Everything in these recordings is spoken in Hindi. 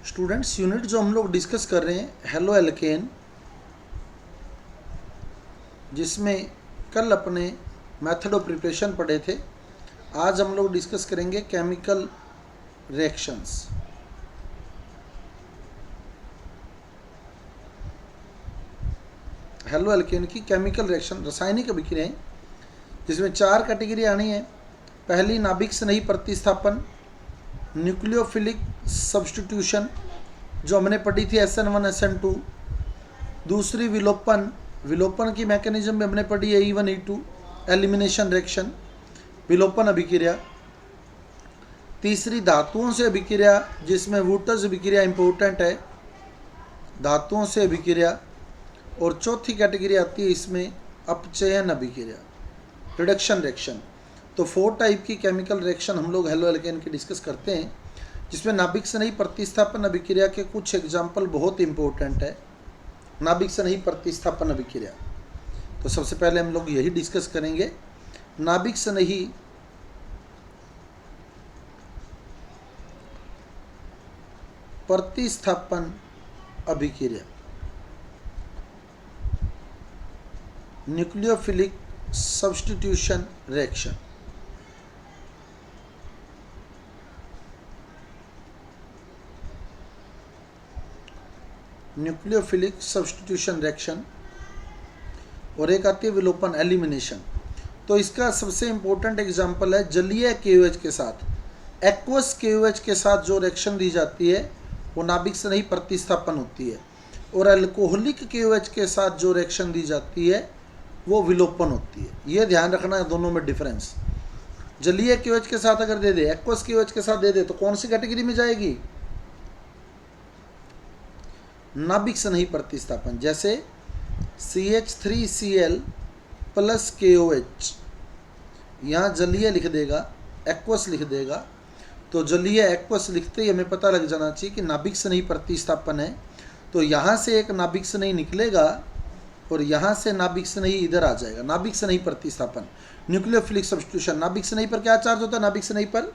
स्टूडेंट्स, यूनिट जो हम लोग डिस्कस कर रहे हैं हेलो एल्केन, जिसमें कल अपने मेथड ऑफ प्रिपरेशन पढ़े थे। आज हम लोग डिस्कस करेंगे केमिकल रिएक्शंस। हेलो एल्केन की केमिकल रिएक्शन रासायनिक अभिक्रियाएं, जिसमें 4 कैटेगरी आनी है। पहली नाभिक स्नेही प्रतिस्थापन, न्यूक्लियोफिलिक सब्स्टिट्यूशन जो हमने पढ़ी थी SN1 SN2। दूसरी विलोपन, विलोपन की मैकेनिज्म में हमने पढ़ी है E1 E2 एलिमिनेशन रिएक्शन, विलोपन अभिक्रिया। तीसरी धातुओं से अभिक्रिया, जिसमें वुटर्स अभिक्रिया इंपॉर्टेंट है, धातुओं से अभिक्रिया। और चौथी कैटेगरी आती है इसमें अपचयन अभिक्रिया, रिडक्शन रिएक्शन। तो 4 टाइप की केमिकल रिएक्शन हम लोग हेलो एल्केन की डिस्कस करते हैं, जिसमें नाभिक स्नेही प्रतिस्थापन अभिक्रिया के कुछ एग्जाम्पल बहुत इंपॉर्टेंट है। नाभिक स्नेही प्रतिस्थापन अभिक्रिया, तो सबसे पहले हम लोग यही डिस्कस करेंगे, नाभिक स्नेही प्रतिस्थापन अभिक्रिया, nucleophilic substitution reaction. Nucleophilic substitution reaction और एक आती है विलोपन एलिमिनेशन। तो इसका सबसे इंपॉर्टेंट एग्जांपल है जलीय KOH के साथ, एक्वस KOH के साथ जो रिएक्शन दी जाती है वो नाभिक स्नेही प्रतिस्थापन होती है, और अल्कोहलिक KOH के साथ जो रिएक्शन दी जाती है वो विलोपन होती है। ये ध्यान रखना है दोनों में डिफरेंस। जलीय KOH के साथ अगर दे दे, एक्वस KOH के साथ दे दे, तो कौन सी कैटेगरी में जाएगी? नाभिक स्नेही प्रतिस्थापन। जैसे CH3Cl प्लस KOH, यहाँ जलीय लिख देगा, एक्वस लिख देगा, तो जलीय एक्वस लिखते ही हमें पता लग जाना चाहिए कि नाभिक स्नेही प्रतिस्थापन है। तो यहाँ से एक नाभिक स्नेही निकलेगा और यहाँ से नाभिक स्नेही इधर आ जाएगा। नाभिक स्नेही प्रतिस्थापन, न्यूक्लियोफिलिक सब्स्टिट्यूशन। नाभिक स्नेही पर क्या चार्ज होता है? नाभिक स्नेही पर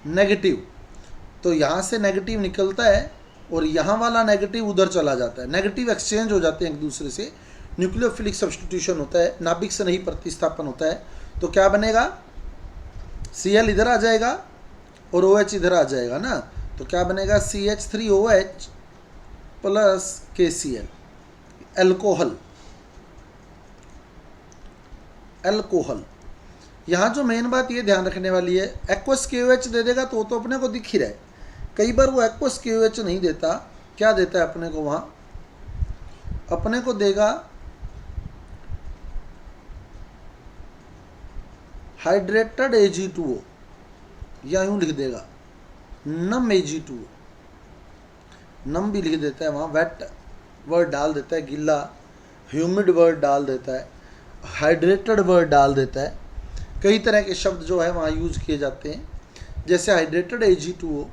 नेगेटिव। तो यहाँ से नेगेटिव निकलता है और यहाँ वाला नेगेटिव उधर चला जाता है, नेगेटिव एक्सचेंज हो जाते हैं एक दूसरे से। न्यूक्लियोफिलिक सब्स्टिट्यूशन होता है, नाभिक स्नेही प्रतिस्थापन होता है। तो क्या बनेगा? Cl इधर आ जाएगा और OH इधर आ जाएगा ना। तो क्या बनेगा? CH3OH plus KCl, alcohol. Alcohol. यहाँ जो मेन बात ये ध्यान रखने वाली है, एक्वस KOH दे देगा तो अपने को दिख ही रहा है। कई बार वो एक्वस KOH नहीं देता, क्या देता है अपने को? वहाँ अपने को देगा हाइड्रेटेड Ag2O, या यूँ लिख देगा नम Ag2O। नम भी लिख देता है वहाँ, वेट वर्ड डाल देता है, गीला ह्यूमिड वर्ड डाल देता है, हाइड्रेटेड वर्ड डाल देता है। कई तरह के शब्द जो है वहाँ यूज किए जाते हैं। जैसे हाइड्रेटेड Ag2O,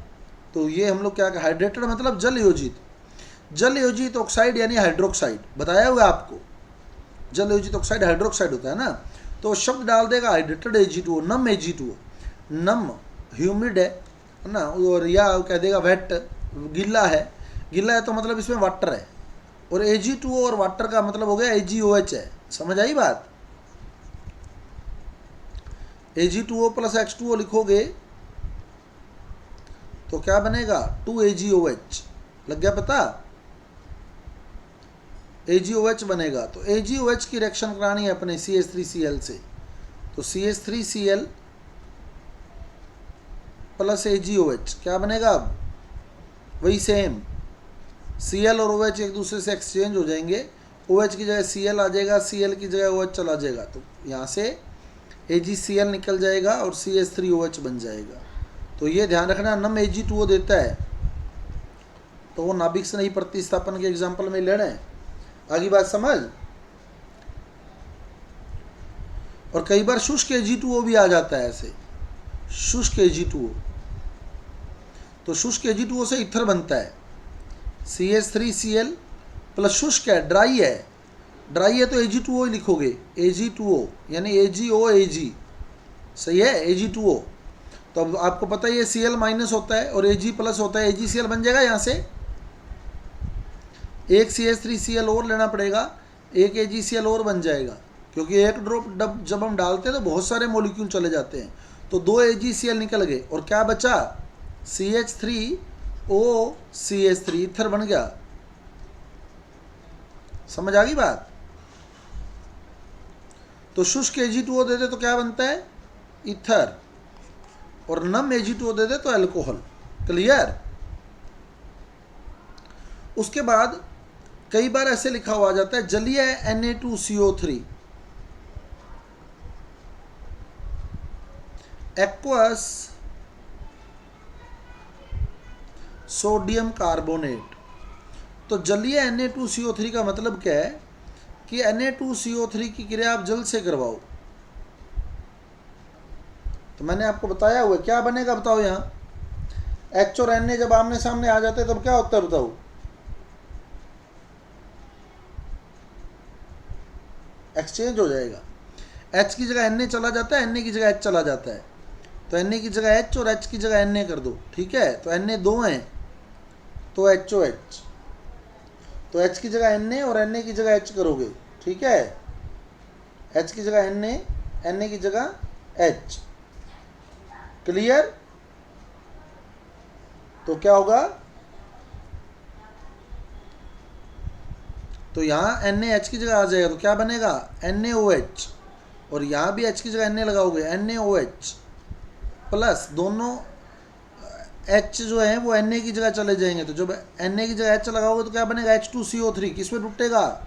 तो ये हम लोग क्या, हाइड्रेटेड मतलब जल योजित, जल योजित ऑक्साइड यानी हाइड्रोक्साइड, बताया हुआ आपको। जल योजित ऑक्साइड हाइड्रोक्साइड होता है ना। तो शब्द डाल देगा हाइड्रेटेड Ag2O, नम Ag2O। नम ह्यूमिड है ना, और या कह देगा वेट, गीला है। गीला है तो मतलब इसमें वाटर है, और Ag2O और वाटर का मतलब हो गया AgOH है। समझ आई बात? Ag2O प्लस H2O लिखोगे तो क्या बनेगा? 2AgOH। लग गया पता? AgOH बनेगा। तो AgOH की रिएक्शन करानी है अपने CH3Cl से, तो CH3Cl प्लस AgOH क्या बनेगा? अब वही सेम, Cl और OH एक दूसरे से एक्सचेंज हो जाएंगे। OH की जगह Cl आ जाएगा, Cl की जगह OH चला जाएगा, तो यहाँ से AgCl निकल जाएगा और CH3OH बन जाएगा। तो ये ध्यान रखना, नम Ag2O देता है तो वो नाभिक स्नेही प्रतिस्थापन के एग्जाम्पल में लेना है। आगे बात समझ? और कई बार शुष्क Ag2O भी आ जाता है ऐसे, शुष्क Ag2O। तो शुष्क Ag2O से ईथर बनता है, CH3Cl प्लस शुष्क है, ड्राई है। ड्राई है तो Ag2O ही लिखोगे, Ag2O यानी AgOAg, सही है, Ag2O। तो तो अब आपको पता है ये Cl माइनस होता है और Ag प्लस होता है, AgCl बन जाएगा। यहाँ से एक CH3Cl और लेना पड़ेगा, एक AgCl और बन जाएगा, क्योंकि एक ड्रॉप जब हम डालते हैं तो बहुत सारे मॉलिक्यूल चले जाते हैं। तो 2 AgCl निकल गए और क्या बचा, CH3OCH3, ईथर बन गया। समझ आ गई बात। तो शुष्क Ag2O दे दे तो क्या बनता है, ईथर, और नम Ag2O दे दे तो अल्कोहल। क्लियर। उसके बाद कई बार ऐसे लिखा हुआ जाता है जलीय Na2CO3, एक्वस सोडियम कार्बोनेट। तो जलीय Na2CO3 का मतलब क्या है कि Na2CO3 की क्रिया आप जल से करवाओ। तो मैंने आपको बताया हुआ क्या बनेगा, बताओ। यहाँ H और Na जब आमने सामने आ जाते हैं तब क्या होता है, बताओ। एक्सचेंज हो जाएगा। H की जगह Na चला जाता है, Na की जगह H चला जाता है। तो Na की जगह H और H की जगह Na कर दो, ठीक है। तो Na 2 हैं तो HOH, तो H की जगह Na और Na की जगह H करोगे, ठीक है। H की जगह Na की जगह H। क्लियर। तो क्या होगा, तो यहाँ NaH की जगह आ जाएगा तो क्या बनेगा, NaOH, और यहाँ भी H की जगह Na लगाओगे, NaOH प्लस दोनों H जो है वो Na की जगह चले जाएंगे। तो जब Na की जगह H लगाओगे तो क्या बनेगा, H2CO3। किस में टूटेगा,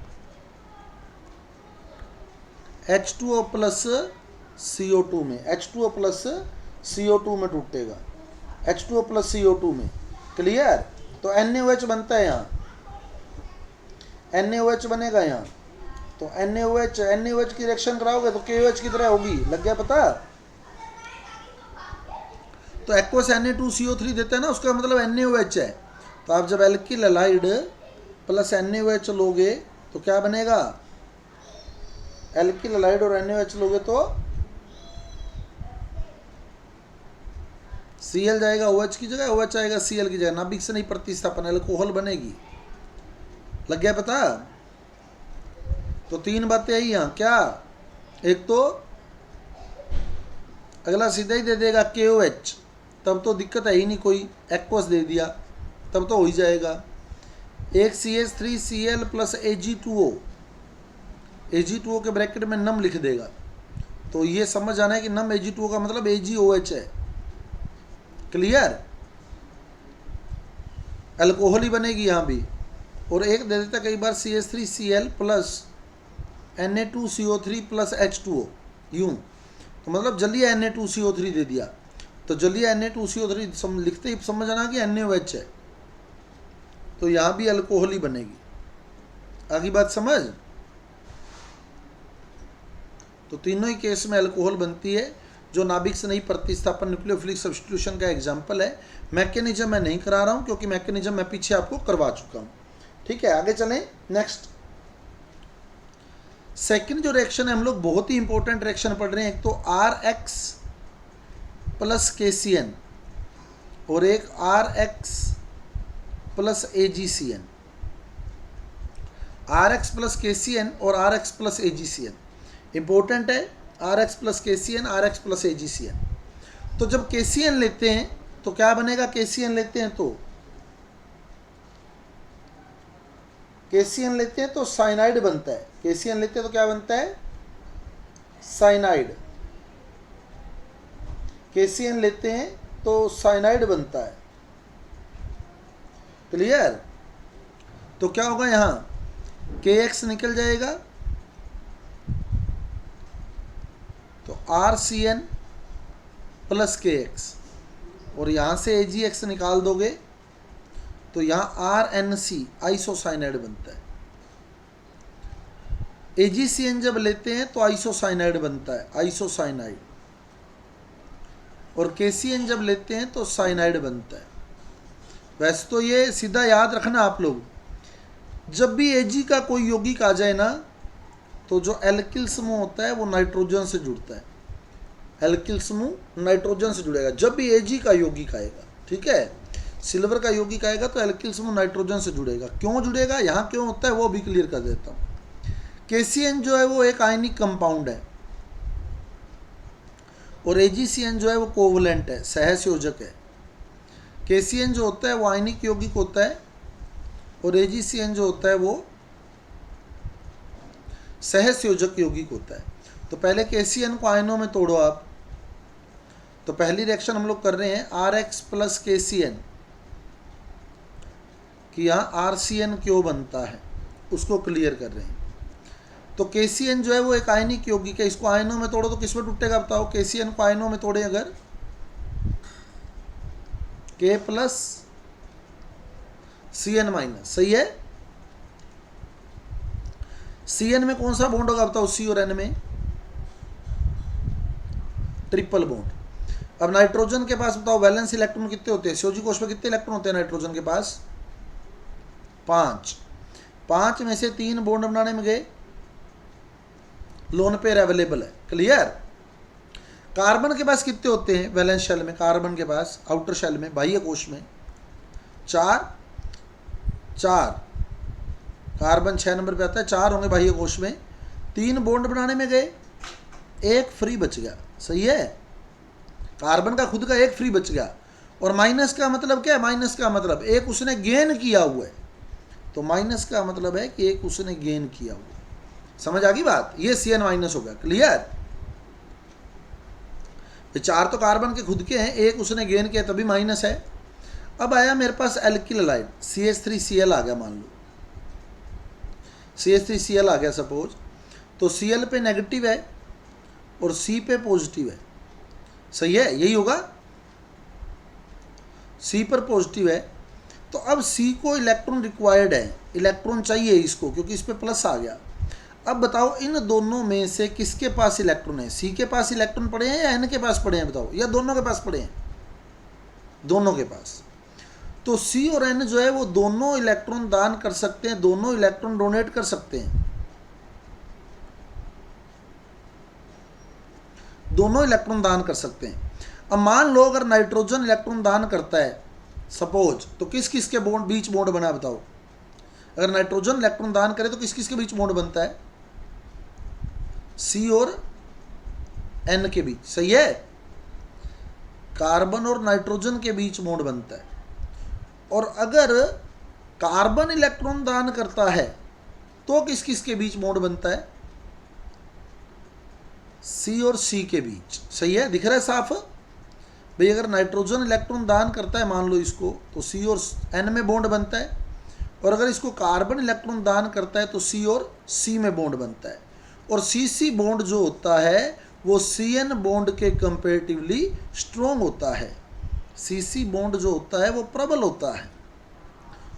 H2O प्लस CO2 में, H2O प्लस CO2 में टूटेगा, H2O प्लस CO2 में। क्लियर। तो NaOH बनता है यहाँ, NaOH बनेगा यहाँ। तो NaOH की रिएक्शन कराओगे तो KOH की तरह होगी। लग गया पता। तो एक्वस Na2CO3 देते हैं ना, उसका मतलब NaOH है। तो आप जब एल्किल हैलाइड प्लस NaOH लोगे तो क्या बनेगा, एल्किल हैलाइड और NaOH लोगे तो Cl जाएगा OH की जगह, OH आएगा Cl की जगह, नाभिक से नहीं प्रतिस्थापन, अल्कोहल बनेगी। लग गया पता। तो 3 बातें आई यहाँ। क्या, एक तो अगला सीधा ही दे देगा KOH, तब तो दिक्कत है ही नहीं कोई, एक्वस दे दिया तब तो हो ही जाएगा। एक CH3Cl प्लस Ag2O के ब्रैकेट में नम लिख देगा। तो ये समझ आना है कि नम Ag2O का मतलब AgOH है। क्लियर। अल्कोहल ही बनेगी यहाँ भी। और एक दे देता कई बार CH3Cl plus Na2CO3 plus H2O, यूँ, तो मतलब जलीय Na2CO3 दे दिया। तो जलीय Na2CO3 लिखते ही समझ आना कि NaOH है, तो यहाँ भी अल्कोहल ही बनेगी। आगे बात समझ। तो तीनों ही केस में अल्कोहल बनती है, जो नाभिक से नहीं प्रतिस्थापन न्यूक्लियोफिलिक सब्स्टिट्यूशन का एग्जाम्पल है। मैकेनिज्म मैं नहीं करा रहा हूँ क्योंकि मैकेनिज्म मैं पीछे आपको करवा चुका हूँ। ठीक है, आगे चलें। नेक्स्ट सेकंड जो रिएक्शन है, हम लोग बहुत ही इंपॉर्टेंट रिएक्शन पढ़ रहे हैं। एक तो RX प्लस KCN और एक RX plus AgCN। RX plus KCN और RX प्लस AgCN इंपॉर्टेंट है। RX plus KCN, RX plus AgCN। तो जब KCN लेते हैं तो क्या बनेगा, KCN लेते हैं तो KCN लेते हैं तो साइनाइड बनता है। KCN लेते हैं तो क्या बनता है, साइनाइड। KCN लेते हैं तो साइनाइड बनता है। क्लियर। तो क्या होगा, यहाँ KX निकल जाएगा तो RCN प्लस KX, और यहाँ से AgX निकाल दोगे तो यहाँ RNC आइसोसाइनाइड बनता है। AgCN जब लेते हैं तो आइसोसाइनाइड बनता है, आइसोसाइनाइड। और KCN जब लेते हैं तो साइनाइड बनता है। वैसे तो ये सीधा याद रखना आप लोग, जब भी Ag का कोई यौगिक आ जाए ना, तो जो एल्किल समूह होता है वो नाइट्रोजन से जुड़ता है। एल्किल समूह नाइट्रोजन से जुड़ेगा जब भी Ag का यौगिक आएगा, ठीक है। सिल्वर का यौगिक आएगा तो एल्किल समूह नाइट्रोजन से जुड़ेगा। क्यों जुड़ेगा, यहाँ क्यों होता है वो भी क्लियर कर देता हूँ। KCN जो है वो एक आयनिक कंपाउंड है और AgCN जो है वो कोवलेंट है, सहसंयोजक है। KCN जो होता है वो आयनिक यौगिक होता है और AgCN जो होता है वो सहसंयोजक यौगिक होता है। तो पहले KCN को आयनों में तोड़ो आप। तो पहली रिएक्शन हम लोग कर रहे हैं RX प्लस KCN कि यहाँ RCN क्यों बनता है उसको क्लियर कर रहे हैं। तो KCN जो है वो एक आयनिक यौगिक है, इसको आयनों में तोड़ो तो किस में टूटेगा बताओ। KCN को आयनों में तोड़े अगर K प्लस CN माइनस, सही है। CN में कौन सा बॉन्ड होगा बताओ, C और N में ट्रिपल बॉन्ड। अब नाइट्रोजन के पास बताओ वैलेंस इलेक्ट्रॉन कितने होते हैं, सहयोजी कोश में कितने इलेक्ट्रॉन होते हैं नाइट्रोजन के पास, 5। 5 में से 3 बॉन्ड बनाने में गए, लोन पेयर अवेलेबल है, क्लियर। कार्बन के पास कितने होते हैं वैलेंस शेल में, कार्बन के पास आउटर शेल में बाह्य कोश में 4 कार्बन 6 नंबर पे आता है, 4 होंगे बाह्य कोश में। 3 बॉन्ड बनाने में गए, 1 फ्री बच गया, सही है। कार्बन का खुद का 1 फ्री बच गया। और माइनस का मतलब क्या है, माइनस का मतलब एक उसने गेन किया हुआ है, तो माइनस का मतलब है कि एक उसने गेन किया हुआ है। समझ आ गई बात, ये CN माइनस हो गया, क्लियर। 4 तो कार्बन के खुद के हैं, 1 उसने गेन किया तभी माइनस है। अब आया मेरे पास एल्किल हैलाइड CH3Cl आ गया, मान लो CH3Cl आ गया सपोज। तो Cl पे नेगेटिव है और C पे पॉजिटिव है, सही है, यही होगा। C पर पॉजिटिव है तो अब C को इलेक्ट्रॉन रिक्वायर्ड है, इलेक्ट्रॉन चाहिए इसको क्योंकि इस पे प्लस आ गया। अब बताओ इन दोनों में से किसके पास इलेक्ट्रॉन है, C के पास इलेक्ट्रॉन पड़े हैं या N के पास पड़े हैं बताओ, या दोनों के पास पड़े हैं, दोनों के पास। तो C और N जो है वो दोनों इलेक्ट्रॉन दान कर सकते हैं, दोनों इलेक्ट्रॉन डोनेट कर सकते हैं, दोनों इलेक्ट्रॉन दान कर सकते हैं। अब मान लो अगर नाइट्रोजन इलेक्ट्रॉन दान करता है सपोज, तो किस किस के बॉन्ड बीच बॉन्ड बना बताओ। अगर नाइट्रोजन इलेक्ट्रॉन दान करे तो किस किस के बीच बॉन्ड बनता है, C और N के बीच, सही है। कार्बन और नाइट्रोजन के बीच बॉन्ड बनता है। और अगर कार्बन इलेक्ट्रॉन दान करता है तो किस किस के बीच बॉन्ड बनता है, C और C के बीच, सही है, दिख रहा है साफ भाई। अगर नाइट्रोजन इलेक्ट्रॉन दान करता है मान लो इसको, तो C और N में बॉन्ड बनता है। और अगर इसको कार्बन इलेक्ट्रॉन दान करता है तो C और C में बॉन्ड बनता है। और CC बॉन्ड जो होता है वो CN बॉन्ड के कंपेरेटिवली स्ट्रॉन्ग होता है। CC बॉन्ड जो होता है वो प्रबल होता है,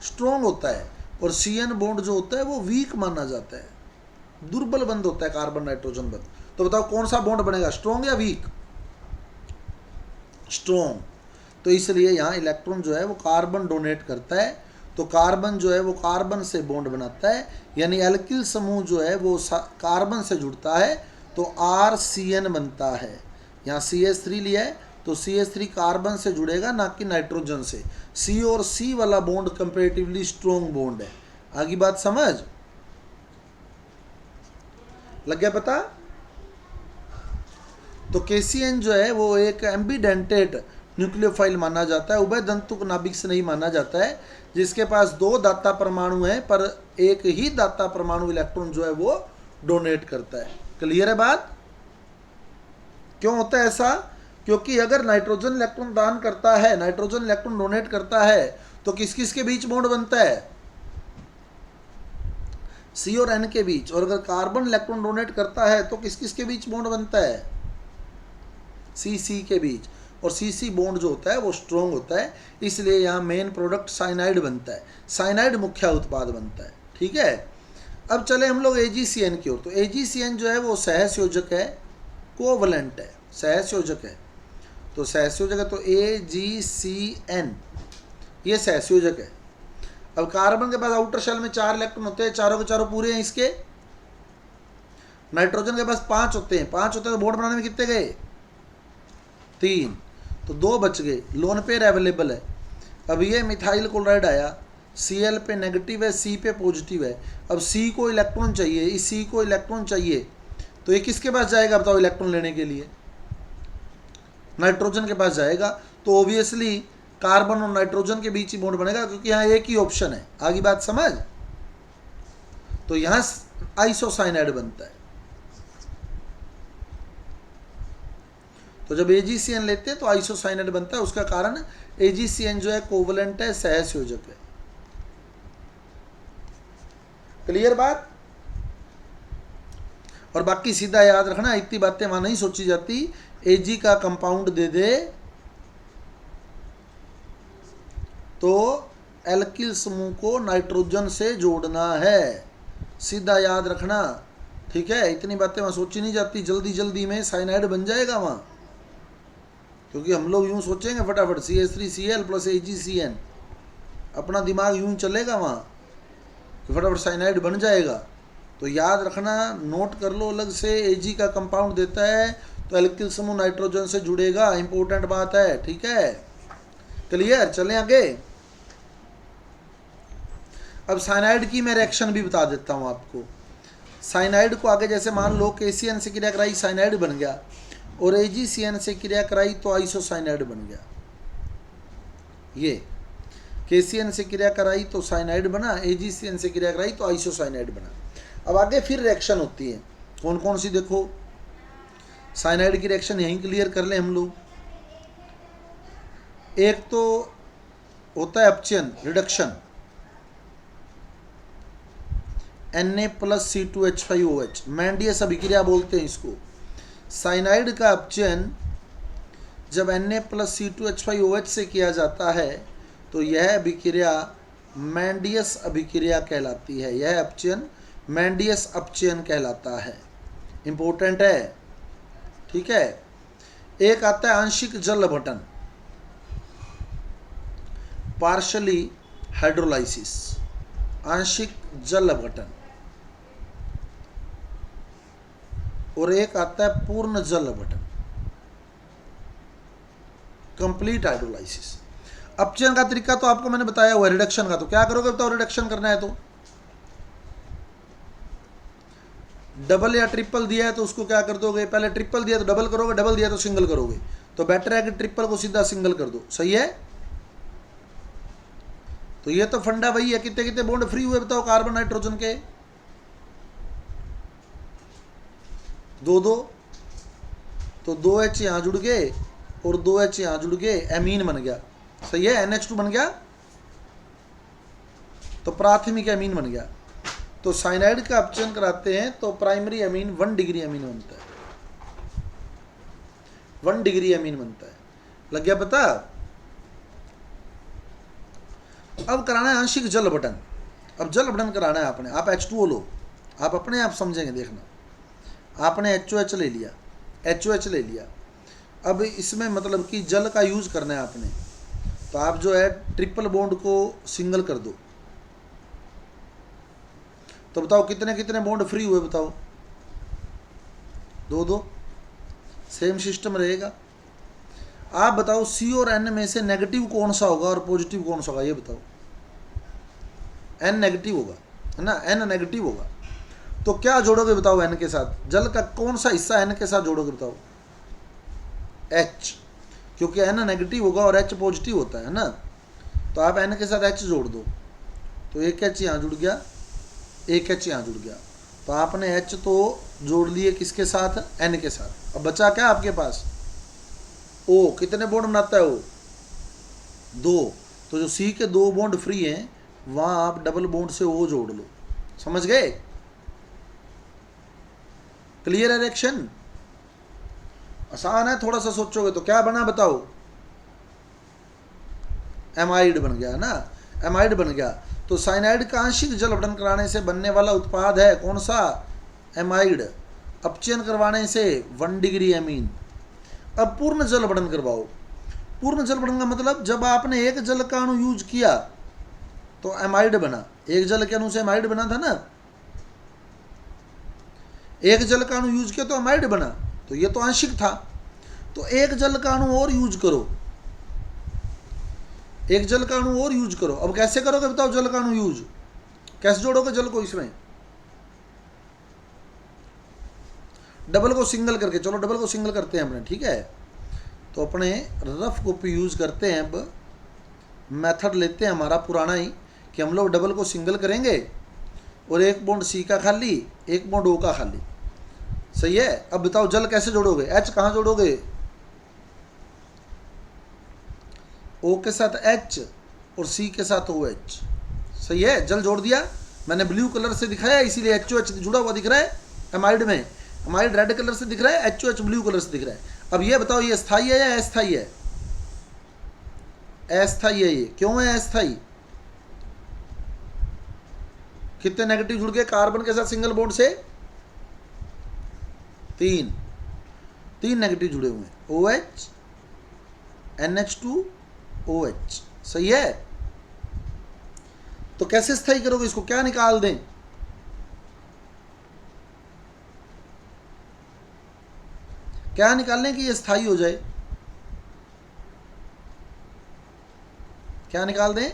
स्ट्रॉन्ग होता है। और CN बॉन्ड जो होता है वो वीक माना जाता है, दुर्बल बंध होता है कार्बन नाइट्रोजन बंध। तो बताओ कौन सा बॉन्ड बनेगा, स्ट्रॉन्ग या वीक, स्ट्रॉन्ग। तो इसलिए यहाँ इलेक्ट्रॉन जो है वो कार्बन डोनेट करता है, तो कार्बन जो है वो कार्बन से बॉन्ड बनाता है, यानी एल्किल समूह जो है वो कार्बन से जुड़ता है तो RCN बनता है। यहाँ CH3 लिया है तो CH3 कार्बन से जुड़ेगा ना कि नाइट्रोजन से। C और C वाला बॉन्ड कंपेरेटिवली स्ट्रॉन्ग बॉन्ड है। आगे बात समझ लग गया पता। तो KCN जो है वो एक एम्बीडेंटेड न्यूक्लियोफाइल माना जाता है, उभय दंतुक नाभिक से नहीं माना जाता है, जिसके पास 2 दाता परमाणु हैं पर एक ही दाता परमाणु इलेक्ट्रॉन जो है वो डोनेट करता है। क्लियर है बात। क्यों होता है ऐसा, क्योंकि अगर नाइट्रोजन इलेक्ट्रॉन दान करता है, नाइट्रोजन इलेक्ट्रॉन डोनेट करता है तो किस किस के बीच बॉन्ड बनता है, C और N के बीच। और अगर कार्बन इलेक्ट्रॉन डोनेट करता है तो किस किस के बीच बॉन्ड बनता है, C के बीच। और C बॉन्ड जो होता है वो स्ट्रॉन्ग होता है, इसलिए यहाँ मेन प्रोडक्ट साइनाइड बनता है, साइनाइड मुख्य उत्पाद बनता है, ठीक है। अब चले हम लोग AgCN की ओर। तो AgCN जो है वो सहसंयोजक है, कोवलेंट है, सहसंयोजक है। तो सहसंयोजक है तो AgCN ये सहसंयोजक है। अब कार्बन के पास आउटर शेल में 4 इलेक्ट्रॉन होते हैं, चारों के चारों पूरे हैं इसके। नाइट्रोजन के पास 5 होते हैं, 5 होते हैं तो बॉन्ड बनाने में कितने गए, 3, तो 2 बच गए। लोन पेयर अवेलेबल है। अब ये मिथाइल क्लोराइड आया, Cl पे नेगेटिव है, C पे पॉजिटिव है। अब C को इलेक्ट्रॉन चाहिए, इस C को इलेक्ट्रॉन चाहिए, तो ये किसके पास जाएगा बताओ इलेक्ट्रॉन लेने के लिए? नाइट्रोजन के पास जाएगा। तो ऑब्वियसली कार्बन और नाइट्रोजन के बीच ही बॉन्ड बनेगा, क्योंकि यहाँ एक ही ऑप्शन है। आगे बात समझ? तो यहाँ आइसोसाइनाइड बनता है। तो जब AgCN लेते हैं तो आइसोसाइनाइड बनता है। उसका कारण AgCN जो है कोवलेंट है, सहसंयोजक है। क्लियर बात? और बाकी सीधा याद रखना, इतनी बातें वहां नहीं सोची जाती। Ag का कंपाउंड दे दे तो एल्किल समूह को नाइट्रोजन से जोड़ना है, सीधा याद रखना। ठीक है, इतनी बातें वहां सोची नहीं जाती। जल्दी जल्दी में साइनाइड बन जाएगा वहां, क्योंकि हम लोग यूं सोचेंगे फटाफट CH3Cl + AgCN, अपना दिमाग यूं चलेगा वहां कि फटाफट साइनाइड बन जाएगा। तो याद रखना, नोट कर लो अलग से। Ag का कंपाउंड देता है तो एल्किल समूह नाइट्रोजन से जुड़ेगा। इंपॉर्टेंट बात है। ठीक है, क्लियर? चलें आगे। अब साइनाइड की मैं रिएक्शन भी बता देता हूं आपको। साइनाइड को आगे जैसे मान लो KCN से क्रिया कराई, साइनाइड बन गया, और AgCN से क्रिया कराई तो आइसोसाइनाइड बन गया। ये KCN से क्रिया कराई तो साइनाइड बना, AgCN से क्रिया कराई तो आइसोसाइनाइड बना। अब आगे फिर रिएक्शन होती है, कौन कौन सी देखो। साइनाइड की रिएक्शन यहीं क्लियर कर लें हम लोग। एक तो होता है अपचयन, रिडक्शन, Na+C2H5OH, मैंडियस अभिक्रिया बोलते हैं इसको। साइनाइड का अपचयन जब Na+C2H5OH से किया जाता है तो यह अभिक्रिया मैंडियस अभिक्रिया कहलाती है। यह अपचयन मैंडियस अपचयन कहलाता है। इंपॉर्टेंट है। ठीक है। एक आता है आंशिक जल अपघटन, पार्शली हाइड्रोलाइसिस, आंशिक जल अपघटन, और एक आता है पूर्ण जल अपघटन, कंप्लीट हाइड्रोलाइसिस। अपचयन का तरीका तो आपको मैंने बताया हुआ है। रिडक्शन का तो क्या करोगे बताओ? रिडक्शन करना है तो डबल या ट्रिपल दिया है तो उसको क्या कर दोगे? पहले ट्रिपल दिया तो डबल करोगे, डबल दिया तो सिंगल करोगे। तो बेटर है कि ट्रिपल को सीधा सिंगल कर दो। सही है? तो ये तो फंडा वही है। कितने कितने बॉन्ड फ्री हुए बताओ कार्बन नाइट्रोजन के? 2-2। तो 2H यहां जुड़ गए और 2H यहां जुड़ गए, एमीन बन गया। सही है? NH2 बन गया, तो प्राथमिक एमीन बन गया। तो साइनाइड का अपचयन कराते हैं तो प्राइमरी एमीन 1 डिग्री एमीन बनता है। 1 डिग्री एमीन बनता है। लग गया पता? अब कराना है आंशिक जल अपघटन। अब जल अपघटन कराना है आपने। आप H2O लो, आप अपने आप समझेंगे, देखना। आपने HOH ले लिया, HOH ले लिया। अब इसमें मतलब कि जल का यूज करना है आपने, तो आप जो है ट्रिपल बॉन्ड को सिंगल कर दो। तो बताओ कितने कितने बॉन्ड फ्री हुए बताओ? 2-2। सेम सिस्टम रहेगा। आप बताओ C और N में से नेगेटिव कौन सा होगा और पॉजिटिव कौन सा होगा? ये बताओ। N नेगेटिव होगा, है ना? N नेगेटिव होगा। तो क्या जोड़ोगे बताओ N के साथ? जल का कौन सा हिस्सा N के साथ जोड़ोगे बताओ? H, क्योंकि N नेगेटिव होगा और H पॉजिटिव होता है ना। तो आप N के साथ H जोड़ दो, तो एक H यहाँ जुड़ गया, एक H यहाँ जुड़ गया। तो आपने H तो जोड़ लिए किसके साथ? N के साथ। अब बचा क्या आपके पास? O। कितने बॉन्ड बनाता है O? 2। तो जो C के 2 बॉन्ड फ्री हैं वहां आप डबल बॉन्ड से O जोड़ लो। समझ गए? क्लियर है रिएक्शन? आसान है। थोड़ा सा सोचोगे तो क्या बना बताओ? एमाइड बन गया ना। एमाइड बन गया। तो साइनाइड का आंशिक जल अपघटन कराने से बनने वाला उत्पाद है कौन सा? एमाइड। अपचयन करवाने से 1 डिग्री एमीन। अब पूर्ण जल अपघटन करवाओ। पूर्ण जल अपघटन का मतलब जब आपने एक जल का अणु यूज किया तो एमाइड बना। एक जल के अणु से एमाइड बना था ना। एक जल का अणु यूज किया तो एमाइड बना। तो ये तो आंशिक था। तो एक जल का अणु और यूज करो, एक जल का अणु और यूज करो। अब कैसे करोगे बताओ जल का अणु यूज, कैसे जोड़ोगे जल को इसमें? डबल को सिंगल करके, चलो डबल को सिंगल करते हैं अपने, ठीक है। तो अपने रफ कॉपी यूज करते हैं, अब मेथड लेते हैं हमारा पुराना ही कि हम लोग डबल को सिंगल करेंगे और एक बॉन्ड सी का खाली, एक बॉन्ड ओ का खाली, सही है। अब बताओ जल कैसे जोड़ोगे? एच कहाँ जोड़ोगे? ओ के साथ एच और सी के साथ ओ एच, सही है। जल जोड़ दिया मैंने, ब्लू कलर से दिखाया इसीलिए एच ओ एच जुड़ा हुआ दिख रहा है एमाइड में, एमाइड रेड कलर से दिख रहा है, H O H blue colour से दिख रहा है। अब ये बताओ ये स्थायी है या अस्थायी है? अस्थायी है। ये क्यों है अस्थायी? कितने नेगेटिव जुड़ गए कार्बन के साथ सिंगल बॉन्ड से? तीन नेगेटिव जुड़े हुए हैं, ओ एच NH2 OH, सही है। तो कैसे स्थायी करोगे इसको? क्या निकाल दें? क्या निकालने की ये स्थायी हो जाए? क्या निकाल दें?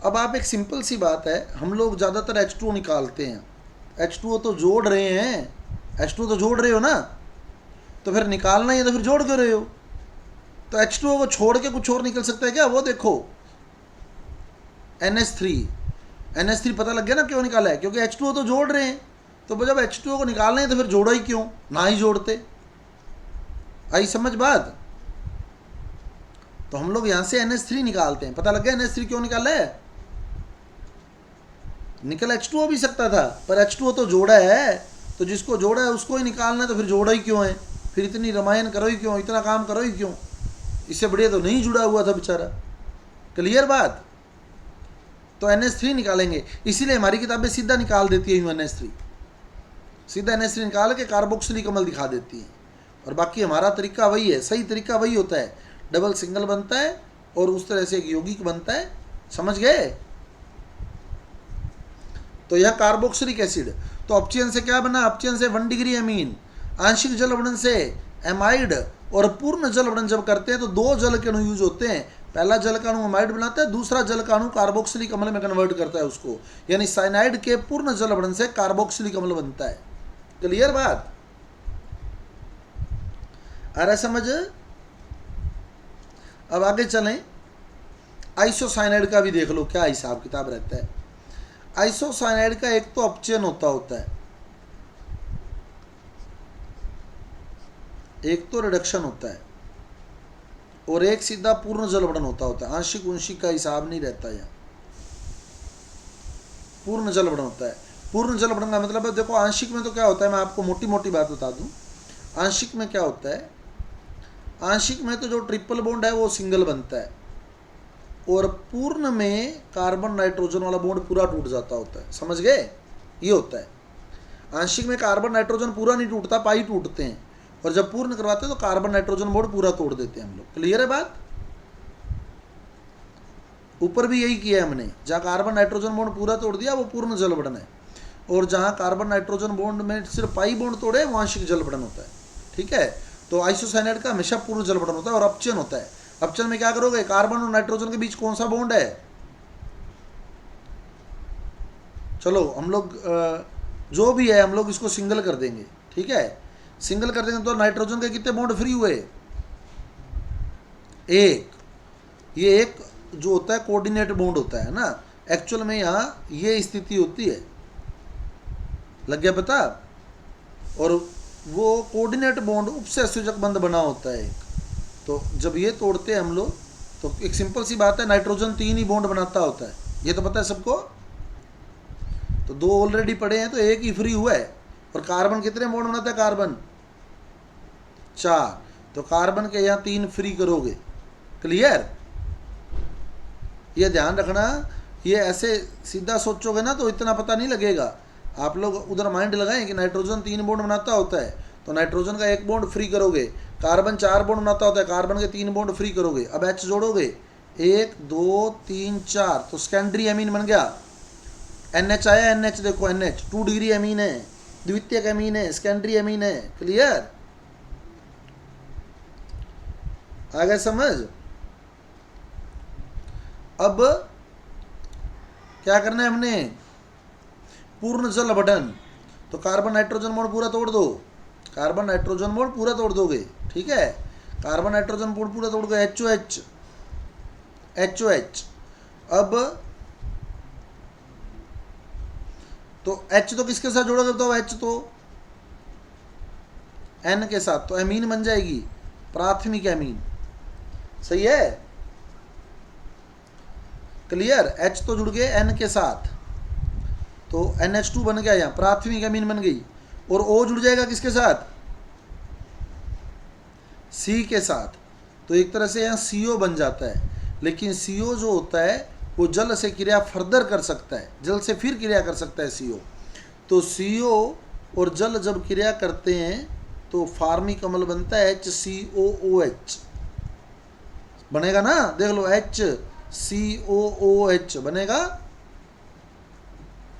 अब आप एक सिंपल सी बात है, हम लोग ज़्यादातर H2O निकालते हैं। H2O तो जोड़ रहे हैं, H2O तो जोड़ रहे हो ना, तो फिर निकालना ही है तो फिर जोड़ क्यों रहे हो? तो H2O को छोड़ के कुछ और निकल सकता है क्या? वो देखो NH3 पता लग गया ना क्यों निकाला है? क्योंकि H2O तो जोड़ रहे हैं, तो जब H2O को निकालना है तो फिर जोड़ा ही क्यों? ना ही जोड़ते। आई समझ बात? तो हम लोग यहाँ से NH3 निकालते हैं, पता लग गया NH3 क्यों निकाला है? निकल H2O भी सकता था, पर H2O तो जोड़ा है, तो जिसको जोड़ा है उसको ही निकालना है, तो फिर जोड़ा ही क्यों है? फिर इतनी रामायण करो ही क्यों, इतना काम करो ही क्यों? इससे बढ़िया तो नहीं जुड़ा हुआ था बेचारा। क्लियर बात? तो NH3 निकालेंगे, इसीलिए हमारी किताबें सीधा निकाल देती है NH3, सीधा NH3 निकाल के कार्बोक्सिलिक अम्ल दिखा देती है। और बाकी हमारा तरीका वही है, सही तरीका वही होता है, डबल सिंगल बनता है और उस तरह से एक यौगिक बनता है, समझ गए? तो यह कार्बोक्सिलिक एसिड, तो अपचयन से क्या बना? अपचयन से 1 डिग्री अमीन, आंशिक जल वर्णन से एमाइड, और पूर्ण जल वर्णन जब करते हैं तो दो जल के अणु यूज होते हैं। पहला जल का अणु एमाइड बनाता है, दूसरा जल का अणु कार्बोक्सिलिक अम्ल में कन्वर्ट करता है उसको, यानी साइनाइड के पूर्ण जल वर्णन से कार्बोक्सिलिक अम्ल बनता है। क्लियर बात? आ रहा समझ? अब आगे चलें, आइसोसाइनाइड का भी देख लो क्या हिसाब किताब रहता है। आइसोसाइनाइड का एक तो अपचयन होता है, एक तो रिडक्शन होता है, और एक सीधा पूर्ण जल वर्णन होता है। आंशिक उंशिक का हिसाब नहीं रहता है, पूर्ण जल वर्णन होता है। पूर्ण जल वर्णन का मतलब है, देखो आंशिक में तो क्या होता है, मैं आपको मोटी मोटी बात बता दूं। आंशिक में क्या होता है? आंशिक में तो जो ट्रिपल बॉन्ड है वो सिंगल बनता है, और पूर्ण में कार्बन नाइट्रोजन वाला बॉन्ड पूरा टूट जाता होता है, समझ गए? ये होता है। आंशिक में कार्बन नाइट्रोजन पूरा नहीं टूटता, पाई टूटते हैं, और जब पूर्ण करवाते हैं तो कार्बन नाइट्रोजन बॉन्ड पूरा तोड़ देते हैं हम लोग। क्लियर है बात? ऊपर भी यही किया है हमने, जहाँ कार्बन नाइट्रोजन बॉन्ड पूरा तोड़ दिया वो पूर्ण जल वर्णन है, और जहाँ कार्बन नाइट्रोजन बॉन्ड में सिर्फ पाई बॉन्ड तोड़े वो आंशिक जल वर्णन होता है, ठीक है। तो आइसोसाइनाइड का हमेशा पूर्ण जल वर्णन होता है, और अपचयन होता है। अपचयन में क्या करोगे? कार्बन और नाइट्रोजन के बीच कौन सा बॉन्ड है? चलो हम लोग जो भी है हम लोग इसको सिंगल कर देंगे, ठीक है। सिंगल कर देंगे तो नाइट्रोजन के कितने बॉन्ड फ्री हुए? एक। ये एक जो होता है कोऑर्डिनेट बॉन्ड होता है ना, एक्चुअल में यहाँ ये स्थिति होती है, लग गया पता? और वो कोऑर्डिनेट बॉन्ड उपसहसंयोजक बंध बना होता है एक। तो जब ये तोड़ते हैं हम लोग, तो एक सिंपल सी बात है, नाइट्रोजन 3 ही बॉन्ड बनाता होता है, ये तो पता है सबको। तो 2 ऑलरेडी पड़े हैं तो एक ही फ्री हुआ है। और कार्बन कितने बॉन्ड बनाता है? कार्बन 4, तो कार्बन के यहाँ 3 फ्री करोगे। क्लियर? ये ध्यान रखना, ये ऐसे सीधा सोचोगे ना तो इतना पता नहीं लगेगा। आप लोग उधर माइंड लगाएं कि नाइट्रोजन 3 बॉन्ड बनाता होता है, तो नाइट्रोजन का 1 बॉन्ड फ्री करोगे। कार्बन 4 बॉन्ड बनाता होता है, कार्बन के 3 बॉन्ड फ्री करोगे। अब H जोड़ोगे, 1 2 3 4, तो सेकेंडरी अमीन बन गया। NH आया, NH देखो NH 2 डिग्री अमीन है, द्वितीयक एमीन है, सेकेंडरी एमीन है। क्लियर? आ गया समझ? अब क्या करना है हमने? पूर्ण जल अपठन। तो कार्बन नाइट्रोजन बॉन्ड पूरा तोड़ दो, कार्बन नाइट्रोजन बॉन्ड पूरा तोड़ दोगे, ठीक है। कार्बन नाइट्रोजन बॉन्ड पूरा तोड़ दो, HOH HOH। अब तो H तो किसके साथ जोड़ोगे बताओ? H तो N के साथ, तो एमीन बन जाएगी, प्राथमिक एमीन। सही है? क्लियर? H तो जुड़ गए N के साथ, तो NH2 बन गया, यहाँ प्राथमिक एमीन बन गई। और O जुड़ जाएगा किसके साथ? C के साथ, तो एक तरह से यहाँ CO बन जाता है। लेकिन CO जो होता है वो जल से क्रिया फर्दर कर सकता है, जल से फिर क्रिया कर सकता है CO। तो CO और जल जब क्रिया करते हैं तो फार्मिक अम्ल बनता है HCOOH बनेगा ना, देख लो HCOOH बनेगा।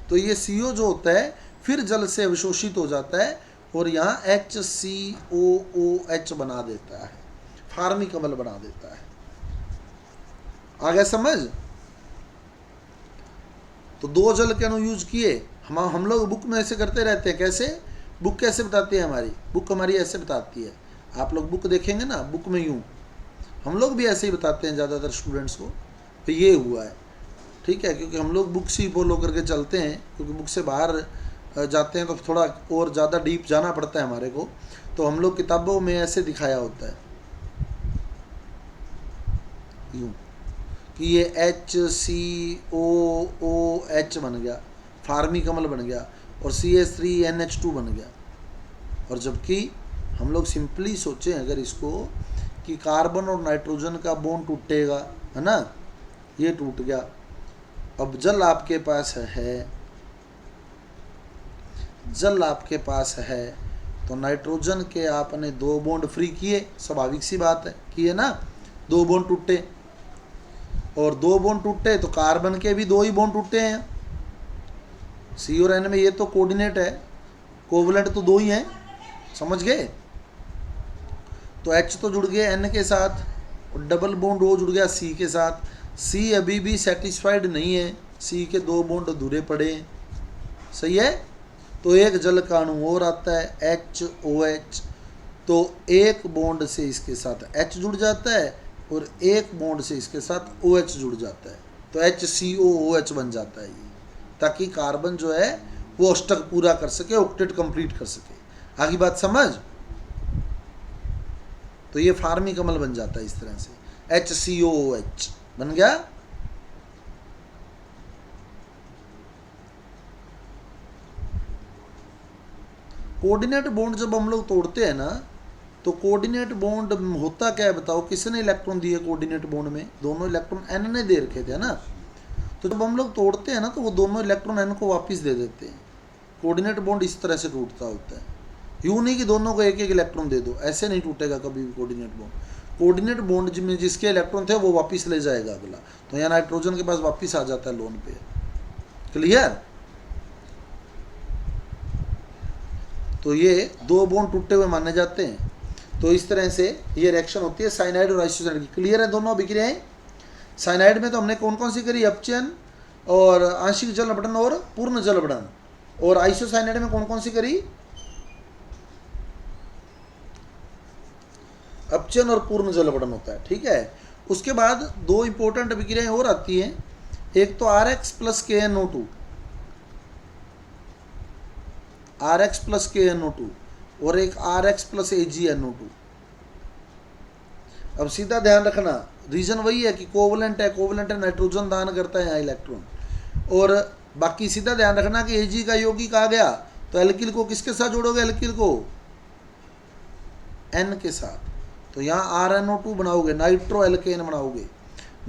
तो ये CO जो होता है फिर जल से अवशोषित हो जाता है और यहाँ HCOOH बना देता है, फार्मिक अम्ल बना देता है। आ गया समझ? तो दो जल के अणु यूज किए। हम लोग बुक में ऐसे करते रहते हैं। कैसे? बुक कैसे बताती है हमारी? बुक हमारी ऐसे बताती है, आप लोग बुक देखेंगे ना, बुक में यूँ, हम लोग भी ऐसे ही बताते हैं ज़्यादातर स्टूडेंट्स को, तो ये हुआ है, ठीक है। क्योंकि हम लोग बुक से ही फॉलो करके चलते हैं, क्योंकि बुक से बाहर जाते हैं तो थोड़ा और ज़्यादा डीप जाना पड़ता है हमारे को। तो हम लोग किताबों में ऐसे दिखाया होता है यूँ कि ये HCOOH बन गया, फार्मिक अम्ल बन गया, और CH3NH2 बन गया। और जबकि हम लोग सिंपली सोचें अगर इसको कि कार्बन और नाइट्रोजन का बॉन्ड टूटेगा, है ना, ये टूट गया। अब जल आपके पास है, जल आपके पास है, तो नाइट्रोजन के आपने दो बॉन्ड फ्री किए, स्वाभाविक सी बात है, किए ना, दो बॉन्ड टूटे। और दो बॉन्ड टूटे तो कार्बन के भी दो ही बॉन्ड टूटे हैं, C और N में। ये तो कोऑर्डिनेट है, कोवलेंट तो दो ही हैं, समझ गए? तो H तो जुड़ गए N के साथ और डबल बॉन्ड O जुड़ गया C के साथ। C अभी भी सेटिस्फाइड नहीं है, C के दो बॉन्ड अधूरे पड़े हैं। सही है? तो एक जल का अणु और आता है HOH, तो एक बॉन्ड से इसके साथ H जुड़ जाता है और एक बॉन्ड से इसके साथ OH जुड़ जाता है, तो HCOOH बन जाता है ये, ताकि कार्बन जो है वो अष्टक पूरा कर सके, ऑक्टेट कंप्लीट कर सके। आगे बात समझ? तो ये फार्मिक अम्ल बन जाता है इस तरह से, HCOOH बन गया। कोऑर्डिनेट बॉन्ड जब हम लोग तोड़ते हैं ना, तो कोऑर्डिनेट बॉन्ड होता क्या है बताओ? किसने इलेक्ट्रॉन दिए कोऑर्डिनेट बॉन्ड में? दोनों इलेक्ट्रॉन N ने दे रखे थे ना। तो जब हम लोग तोड़ते हैं ना, तो वो दोनों इलेक्ट्रॉन N को वापस दे देते हैं। कोऑर्डिनेट बॉन्ड इस तरह से टूटता होता है, यूँ नहीं कि दोनों को एक एक इलेक्ट्रॉन दे दो, ऐसे नहीं टूटेगा कभी भी कोऑर्डिनेट बॉन्ड। कोऑर्डिनेट बॉन्ड में जिसके इलेक्ट्रॉन थे वो वापस ले जाएगा अगला, तो यहाँ नाइट्रोजन के पास वापस आ जाता है लोन पे। क्लियर? तो ये दो बॉन्ड टूटे हुए माने जाते हैं। तो इस तरह से ये रिएक्शन होती है साइनाइड और आइसोसाइनाइड की। क्लियर है दोनों अभिक्रियाएं? साइनाइड में तो हमने कौन कौन सी करी? अपचयन और आंशिक जल अपठन और पूर्ण जल अपठन। और आइसोसाइनाइड में कौन कौन सी करी? अपचयन और पूर्ण जल अपठन होता है, ठीक है। उसके बाद दो इंपॉर्टेंट अभिक्रियाएं और आती हैं, एक तो RX + KNO2, RX + KNO2, और एक RX + AgNO2। अब सीधा ध्यान रखना, रीजन वही है कि कोवलेंट है, कोवलेंट है, नाइट्रोजन दान करता है यहाँ इलेक्ट्रॉन। और बाकी सीधा ध्यान रखना कि Ag का यौगिक आ गया तो एल्किल को किसके साथ जोड़ोगे? एल्किल को N के साथ, तो यहाँ RNO2 बनाओगे, नाइट्रो एल्केन बनाओगे,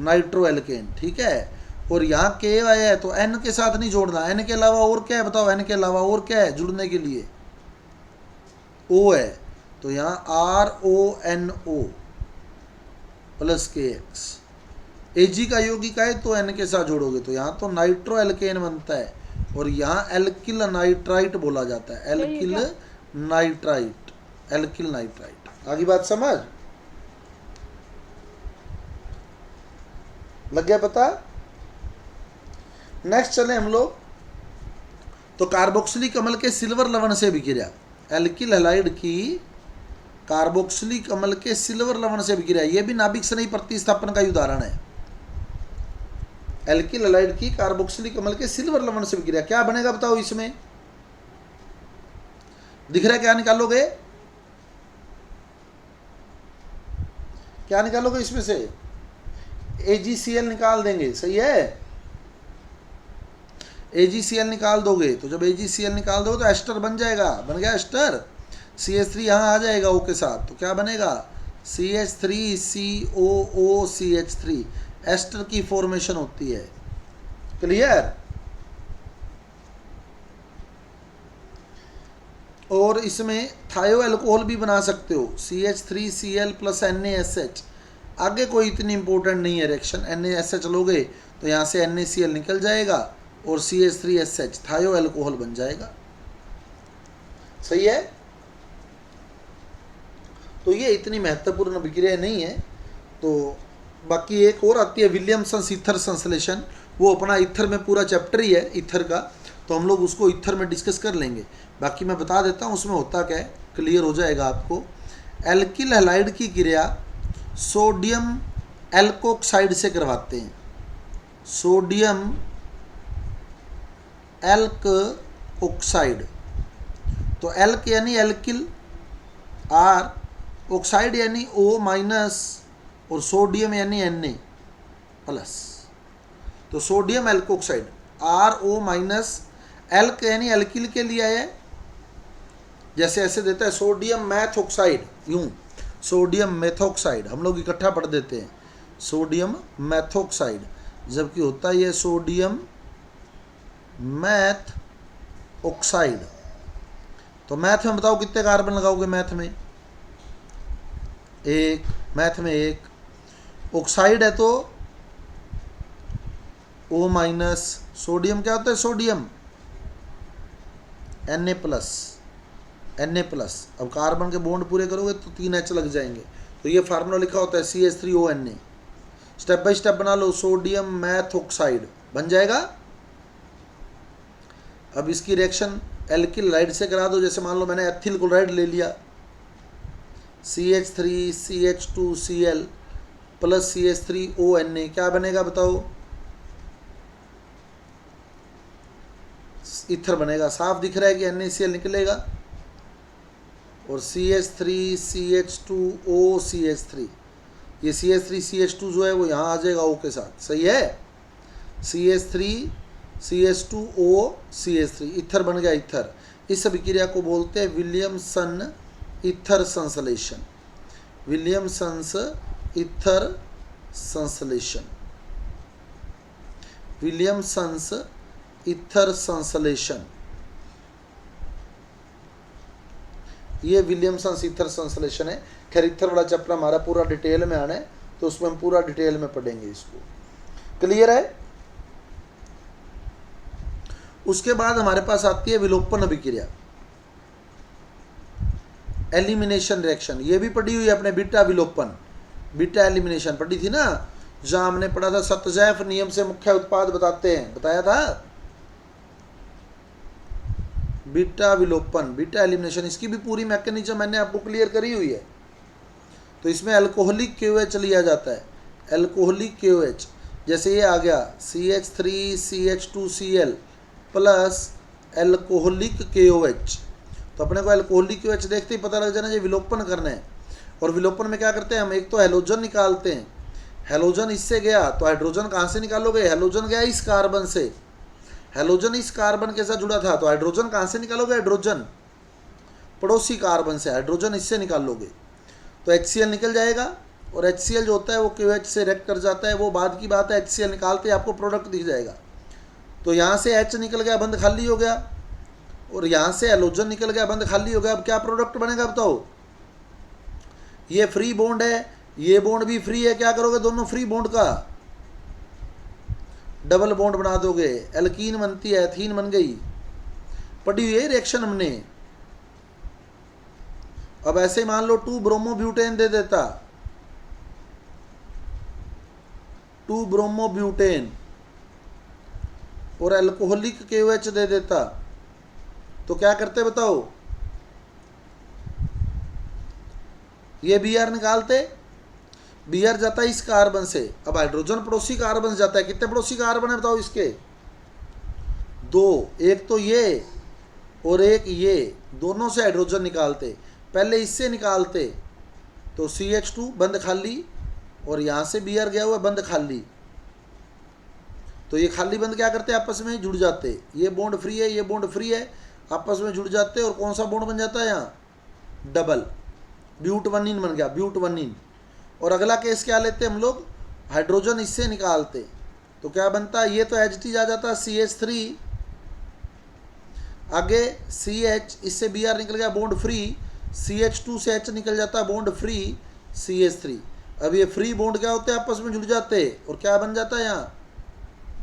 नाइट्रो एल्केन, ठीक है। और यहाँ K आया है तो N के साथ नहीं जोड़ना। N के अलावा और क्या है बताओ? N के अलावा और क्या है जुड़ने के लिए? O है, तो यहाँ RONO + KX। Ag का यौगिक है तो N के साथ जोड़ोगे, तो यहाँ तो नाइट्रो एल्केन बनता है और यहाँ एल्किल नाइट्राइट बोला जाता है, एल्किल नाइट्राइट, एल्किल नाइट्राइट। आगे बात समझ लग गया पता? नेक्स्ट चले हम लोग, तो कार्बोक्सिलिक अम्ल के सिल्वर लवण से विक्रिया, एल्किल हैलाइड की कार्बोक्सिलिक अम्ल के सिल्वर लवण से विक्रिया, यह भी नाभिक स्नेही प्रतिस्थापन का ही उदाहरण है। एल्किल हैलाइड की कार्बोक्सिलिक अम्ल के सिल्वर लवण से विक्रिया, क्या बनेगा बताओ? इसमें दिख रहा है, क्या निकालोगे? क्या निकालोगे इसमें से? AgCl निकाल देंगे, सही है? AgCl निकाल दोगे, तो जब AgCl निकाल दोगे तो एस्टर बन जाएगा, बन गया एस्टर। CH3 यहाँ आ जाएगा O के साथ, तो क्या बनेगा? CH3COOCH3, एस्टर की फॉर्मेशन होती है। क्लियर? और इसमें थायो अल्कोहल भी बना सकते हो, CH3Cl + NaSH। आगे कोई इतनी इंपॉर्टेंट नहीं है रिएक्शन, NaSH लोगे तो यहाँ से NaCl निकल जाएगा और CH3SH थायो अल्कोहल बन जाएगा, सही है? तो ये इतनी महत्वपूर्ण विक्रिया नहीं है। तो बाकी एक और आती है विलियमसन ईथर संश्लेषण, वो अपना ईथर में पूरा चैप्टर ही है ईथर का, तो हम लोग उसको ईथर में डिस्कस कर लेंगे। बाकी मैं बता देता हूँ उसमें होता क्या है, क्लियर हो जाएगा आपको। एल्किल हैलाइड की क्रिया सोडियम एल्कोक्साइड से करवाते हैं, सोडियम एल्क ऑक्साइड। तो एल्क यानी एल्किल, आर ऑक्साइड यानी O- और सोडियम यानी Na+। तो सोडियम एल्कोक्साइड RO-, एल्क यानी एल्किल के लिए है, जैसे ऐसे देता है सोडियम मैथोक्साइड, यूं सोडियम मेथोक्साइड हम लोग इकट्ठा पढ़ देते हैं, सोडियम मैथोक्साइड, जबकि होता है ये सोडियम मैथ ऑक्साइड। तो मैथ में बताओ कितने कार्बन लगाओगे? मैथ में एक, मैथ में एक। ऑक्साइड है तो O-, सोडियम क्या होता है? सोडियम Na+, अब कार्बन के बॉन्ड पूरे करोगे तो 3 H लग जाएंगे, तो ये फार्मूला लिखा होता है CH3ONa। स्टेप बाय स्टेप बना लो, सोडियम मैथोक्साइड बन जाएगा। अब इसकी रिएक्शन एल्किल हैलाइड से करा दो, जैसे मान लो मैंने एथिल क्लोराइड ले लिया, CH3CH2Cl + CH3ONa, क्या बनेगा बताओ? ईथर बनेगा, साफ दिख रहा है कि NaCl निकलेगा, और CH3CH2OCH3, ये CH3CH2 जो है वो यहाँ आ जाएगा O के साथ, सही है? CH3CH2OCH3 ईथर बन गया, ईथर। इस विक्रिया को बोलते हैं विलियमसन ईथर संश्लेषण, विलियमसन्स ईथर संश्लेषण, विलियमसन्स ईथर संश्लेषण। ये विलियमसन ईथर संश्लेषण है। खैर ईथर वाला चैप्टर हमारा पूरा डिटेल में आना है, तो उसमें हम पूरा डिटेल में पढ़ेंगे इसको, क्लियर है? उसके बाद हमारे पास आती है विलोपन अभिक्रिया, एलिमिनेशन रिएक्शन। ये भी पढ़ी हुई है अपने, बीटा विलोपन, बीटा एलिमिनेशन पढ़ी थी ना, जहां हमने पढ़ा था सतजैफ नियम से मुख्य उत्पाद बताते हैं, बताया था। बीटा विलोपन, बीटा एलिमिनेशन, इसकी भी पूरी मैकेनिज्म मैंने आपको क्लियर करी हुई है। तो इसमें अल्कोहलिक KOH लिया जाता है, अल्कोहलिक KOH, जैसे ये आ गया CH3CH2Cl + अल्कोहलिक KOH। तो अपने को अल्कोहलिक KOH देखते ही पता लग जाना ये विलोपन करना है। और विलोपन में क्या करते हैं हम? एक तो हैलोजन निकालते हैं, हैलोजन इससे गया तो हाइड्रोजन कहाँ से निकालोगे? हैलोजन गया इस कार्बन से, हैलोजन इस कार्बन के साथ जुड़ा था, तो हाइड्रोजन कहाँ से निकालोगे? हाइड्रोजन पड़ोसी कार्बन से, हाइड्रोजन इससे निकालोगे तो HCl निकल जाएगा। और HCl जो होता है वो KOH से रिएक्ट कर जाता है, वो बाद की बात है। HCl निकालते ही आपको प्रोडक्ट दिख जाएगा। तो यहाँ से H निकल गया, बंद खाली हो गया, और यहाँ से हैलोजन निकल गया, बंद खाली हो गया। अब क्या प्रोडक्ट बनेगा बताओ? ये फ्री बॉन्ड है, ये बॉन्ड भी फ्री है, क्या करोगे दोनों फ्री बॉन्ड का? डबल बॉन्ड बना दोगे, एल्कीन बनती है, एथीन बन गई। पढ़ी हुई है रिएक्शन हमने। अब ऐसे मान लो 2 ब्रोमोब्यूटेन दे देता, 2 ब्रोमोब्यूटेन और अल्कोहलिक KOH दे देता, तो क्या करते बताओ? ये Br निकालते, Br जाता है इस कार्बन से। अब हाइड्रोजन पड़ोसी कार्बन से जाता है, कितने पड़ोसी कार्बन है बताओ इसके? 2, एक तो ये और एक ये, दोनों से हाइड्रोजन निकालते। पहले इससे निकालते तो CH2 बंद खाली, और यहाँ से Br गया हुआ बंद खाली, तो ये खाली बंद क्या करते? आपस में जुड़ जाते। ये बॉन्ड फ्री है, ये बॉन्ड फ्री है, आपस में जुड़ जाते। और कौन सा बॉन्ड बन जाता है यहाँ? डबल, ब्यूटवनिन बन गया, ब्यूटवनिन। और अगला केस क्या लेते हम लोग? हाइड्रोजन इससे निकालते, तो क्या बनता है? ये तो H आ जाता है, CH3, आगे CH, इससे Br निकल गया बॉन्ड फ्री, CH2 से H निकल जाता है बॉन्ड फ्री, CH3। अब ये फ्री बॉन्ड क्या होते हैं? आपस में जुड़ जाते, और क्या बन जाता है यहाँ?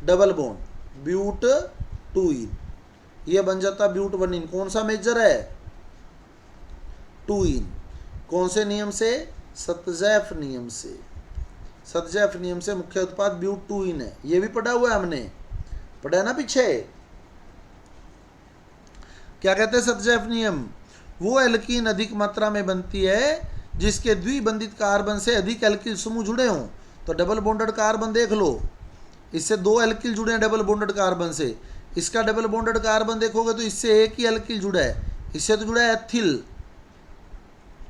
डबल बॉन्ड, ब्यूट-2इन। ये बन जाता ब्यूटवनिन। कौन सा मेजर है? 2इन। कौन से नियम से? सतजैफ नियम से। सतजैफ नियम से मुख्य उत्पाद ब्यूट-2इन है। ये भी पढ़ा हुआ है हमने, पढ़ा है ना पीछे। क्या कहते हैं सतजैफ नियम? वो एल्कीन अधिक मात्रा में बनती है जिसके द्विबंधित कार्बन से अधिक एल्किल समूह जुड़े हों। तो डबल बॉन्डेड कार्बन देख लो, इससे 2 एल्किल जुड़े हैं डबल बॉन्डेड कार्बन से। इसका डबल बॉन्डेड कार्बन देखोगे तो इससे एक ही एल्किल जुड़ा है, इससे तो जुड़ा है एथिल,